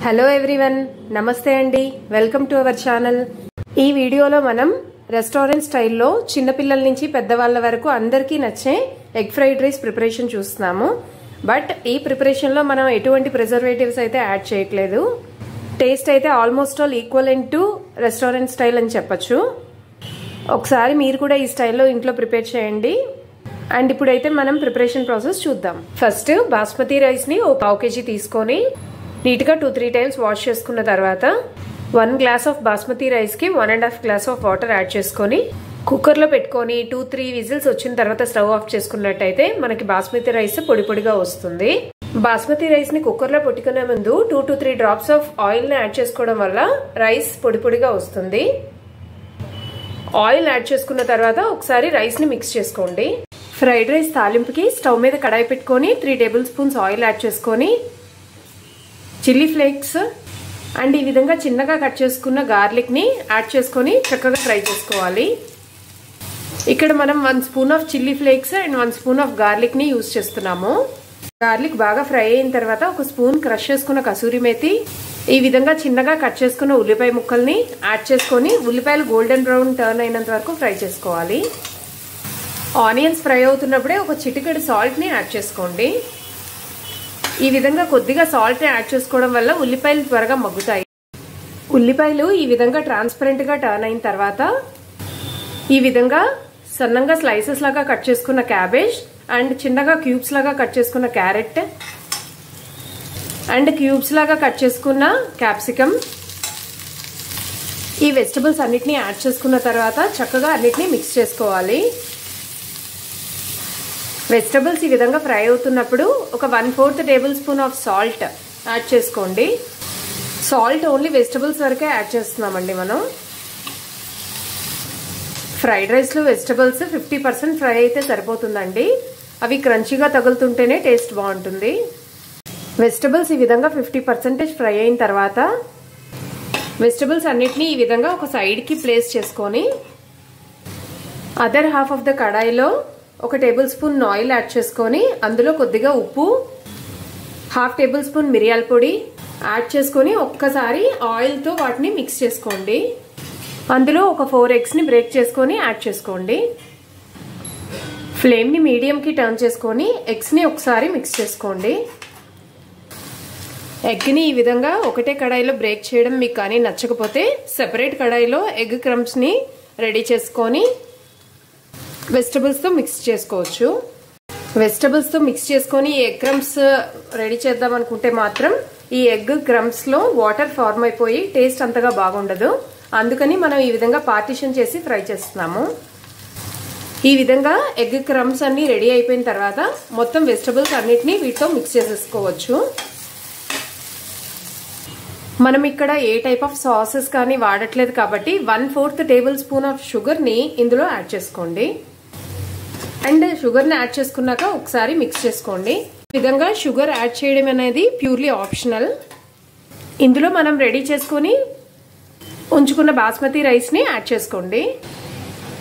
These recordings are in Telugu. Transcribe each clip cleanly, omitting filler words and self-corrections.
హలో ఎవ్రీవన్, నమస్తే అండి. Welcome to our channel. ఈ వీడియోలో మనం రెస్టారెంట్ స్టైల్లో చిన్నపిల్లల నుంచి పెద్దవాళ్ళ వరకు అందరికీ నచ్చే ఎగ్ ఫ్రైడ్ రైస్ ప్రిపరేషన్ చూస్తున్నాము. బట్ ఈ ప్రిపరేషన్లో మనం ఎటువంటి ప్రిజర్వేటివ్స్ అయితే యాడ్ చేయట్లేదు. టేస్ట్ అయితే almost all equivalent to restaurant style అని చెప్పచ్చు. ఒకసారి మీరు కూడా ఈ స్టైల్లో ఇంట్లో ప్రిపేర్ చేయండి. అండ్ ఇప్పుడైతే మనం ప్రిపరేషన్ ప్రాసెస్ చూద్దాం. ఫస్ట్ బాస్మతి రైస్ని ఓ 1/2 kg తీసుకొని నీట్గా 2-3 టైమ్స్ వాష్ చేసుకున్న తర్వాత 1 గ్లాస్ ఆఫ్ బాస్మతి రైస్కి 1.5 గ్లాస్ ఆఫ్ వాటర్ యాడ్ చేసుకొని కుక్కర్లో పెట్టుకొని 2-3 విజిల్స్ వచ్చిన తర్వాత స్టవ్ ఆఫ్ చేసుకున్నట్టయితే మనకి బాస్మతి రైస్ పొడి పొడిగా వస్తుంది. బాస్మతి రైస్ని కుక్కర్లో పెట్టుకునే ముందు 2-3 డ్రాప్స్ ఆఫ్ ఆయిల్ని యాడ్ చేసుకోవడం వల్ల రైస్ పొడి పొడిగా వస్తుంది. ఆయిల్ యాడ్ చేసుకున్న తర్వాత ఒకసారి రైస్ని మిక్స్ చేసుకోండి. ఫ్రైడ్ రైస్ తాలింపుకి స్టవ్ మీద కడాయి పెట్టుకొని 3 టేబుల్ స్పూన్స్ ఆయిల్ యాడ్ చేసుకొని చిల్లీ ఫ్లేక్స్ అండ్ ఈ విధంగా చిన్నగా కట్ చేసుకున్న గార్లిక్ని యాడ్ చేసుకొని చక్కగా ఫ్రై చేసుకోవాలి. ఇక్కడ మనం 1 spoon of chilli flakes and 1 spoon of గార్లిక్ని యూజ్ చేస్తున్నాము. గార్లిక్ బాగా ఫ్రై అయిన తర్వాత 1 స్పూన్ క్రష్ చేసుకున్న కసూరి మేతి, ఈ విధంగా చిన్నగా కట్ చేసుకున్న ఉల్లిపాయ ముక్కల్ని యాడ్ చేసుకొని ఉల్లిపాయలు గోల్డెన్ బ్రౌన్ టర్న్ అయినంత వరకు ఫ్రై చేసుకోవాలి. ఆనియన్స్ ఫ్రై అవుతున్నప్పుడే ఒక చిటికెడు సాల్ట్ని యాడ్ చేసుకోండి. ఈ విధంగా కొద్దిగా సాల్ట్ యాడ్ చేసుకోవడం వల్ల ఉల్లిపాయలు త్వరగా మగ్గుతాయి. ఉల్లిపాయలు ఈ విధంగా ట్రాన్స్పరెంట్గా టర్న్ అయిన తర్వాత ఈ విధంగా సన్నంగా స్లైసెస్ లాగా కట్ చేసుకున్న క్యాబేజ్ అండ్ చిన్నగా క్యూబ్స్ లాగా కట్ చేసుకున్న క్యారెట్ అండ్ క్యూబ్స్ లాగా కట్ చేసుకున్న క్యాప్సికమ్, ఈ వెజిటబుల్స్ అన్నిటినీ యాడ్ చేసుకున్న తర్వాత చక్కగా అన్నిటినీ మిక్స్ చేసుకోవాలి. వెజిటబుల్స్ ఈ విధంగా ఫ్రై అవుతున్నప్పుడు ఒక 1/4 table spoon of salt add చేసుకోండి. సాల్ట్ ఓన్లీ వెజిటబుల్స్ వరకే యాడ్ చేస్తున్నామండి మనం. ఫ్రైడ్ రైస్లో వెజిటబుల్స్ 50% ఫ్రై అయితే సరిపోతుందండి. అవి క్రంచీగా తగులుతుంటేనే టేస్ట్ బాగుంటుంది. వెజిటబుల్స్ ఈ విధంగా 50% ఫ్రై అయిన తర్వాత వెజిటబుల్స్ అన్నిటినీ ఈ విధంగా ఒక సైడ్కి ప్లేస్ చేసుకొని అదర్ హాఫ్ ఆఫ్ ద కడాయిలో 1 టేబుల్ స్పూన్ ఆయిల్ యాడ్ చేసుకొని అందులో కొద్దిగా ఉప్పు, 1/2 టేబుల్ స్పూన్ మిరియాల పొడి యాడ్ చేసుకొని ఒక్కసారి ఆయిల్తో వాటిని మిక్స్ చేసుకోండి. అందులో ఒక 4 ఎగ్స్ని బ్రేక్ చేసుకొని యాడ్ చేసుకోండి. ఫ్లేమ్ని మీడియంకి టర్న్ చేసుకొని ఎగ్స్ని ఒకసారి మిక్స్ చేసుకోండి. ఎగ్ని ఈ విధంగా ఒకటే కడాయిలో బ్రేక్ చేయడం మీకు కానీ నచ్చకపోతే సెపరేట్ కడాయిలో ఎగ్ క్రమ్స్ని రెడీ చేసుకొని వెజిటబుల్స్తో మిక్స్ చేసుకోవచ్చు. వెజిటబుల్స్తో మిక్స్ చేసుకొని ఎగ్ క్రమ్స్ రెడీ చేద్దాం అనుకుంటే మాత్రం ఈ ఎగ్ క్రమ్స్లో వాటర్ ఫార్మ్ అయిపోయి టేస్ట్ అంతగా బాగుండదు. అందుకని మనం ఈ విధంగా పార్టిషన్ చేసి ఫ్రై చేస్తున్నాము. ఈ విధంగా ఎగ్ క్రమ్స్ అన్ని రెడీ అయిపోయిన తర్వాత మొత్తం వెజిటబుల్స్ అన్నిటినీ వీటితో మిక్స్ చేసేసుకోవచ్చు. మనం ఇక్కడ ఏ టైప్ ఆఫ్ సాసెస్ కానీ వాడట్లేదు కాబట్టి 1/4 టేబుల్ స్పూన్ ఆఫ్ షుగర్ని ఇందులో యాడ్ చేసుకోండి. అండ్ షుగర్ని యాడ్ చేసుకున్నాక ఒకసారి మిక్స్ చేసుకోండి. ఈ విధంగా షుగర్ యాడ్ చేయడం అనేది ప్యూర్లీ ఆప్షనల్. ఇందులో మనం రెడీ చేసుకొని ఉంచుకున్న బాస్మతి రైస్ని యాడ్ చేసుకోండి.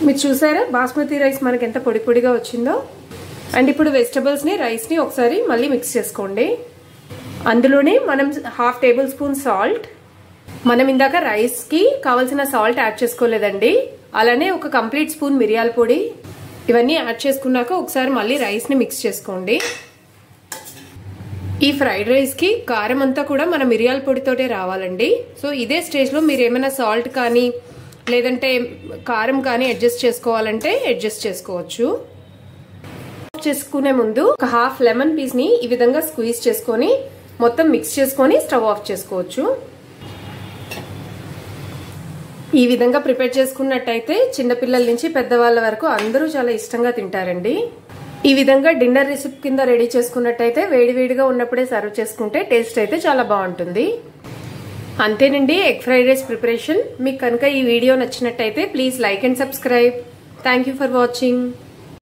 మీరు చూసారా బాస్మతి రైస్ మనకి ఎంత పొడి పొడిగా వచ్చిందో. అండ్ ఇప్పుడు వెజిటబుల్స్ని రైస్ని ఒకసారి మళ్ళీ మిక్స్ చేసుకోండి. అందులోనే మనం 1/2 టేబుల్ స్పూన్ సాల్ట్, మనం ఇందాక రైస్కి కావాల్సిన సాల్ట్ యాడ్ చేసుకోలేదండి. అలానే ఒక కంప్లీట్ స్పూన్ మిరియాల పొడి, ఇవన్నీ యాడ్ చేసుకున్నాక ఒకసారి మళ్ళీ రైస్ని మిక్స్ చేసుకోండి. ఈ ఫ్రైడ్ రైస్కి కారం అంతా కూడా మన మిరియాల పొడితోటే రావాలండి. సో ఇదే స్టేజ్లో మీరు ఏమైనా సాల్ట్ కానీ లేదంటే కారం కానీ అడ్జస్ట్ చేసుకోవాలంటే అడ్జస్ట్ చేసుకోవచ్చు. చేసుకునే ముందు ఒక 1/2 లెమన్ పీస్ని ఈ విధంగా స్క్వీజ్ చేసుకొని మొత్తం మిక్స్ చేసుకొని స్టవ్ ఆఫ్ చేసుకోవచ్చు. ఈ విధంగా ప్రిపేర్ చేసుకున్నట్టయితే చిన్నపిల్లల నుంచి పెద్దవాళ్ళ వరకు అందరూ చాలా ఇష్టంగా తింటారండి. ఈ విధంగా డిన్నర్ రెసిపీ కింద రెడీ చేసుకున్నట్టయితే వేడివేడిగా ఉన్నప్పుడే సర్వ్ చేసుకుంటే టేస్ట్ అయితే చాలా బాగుంటుంది. అంతేనండి ఎగ్ ఫ్రైడ్ రైస్ ప్రిపరేషన్. మీకు కనుక ఈ వీడియో నచ్చినట్టయితే please like and subscribe. Thank you for watching.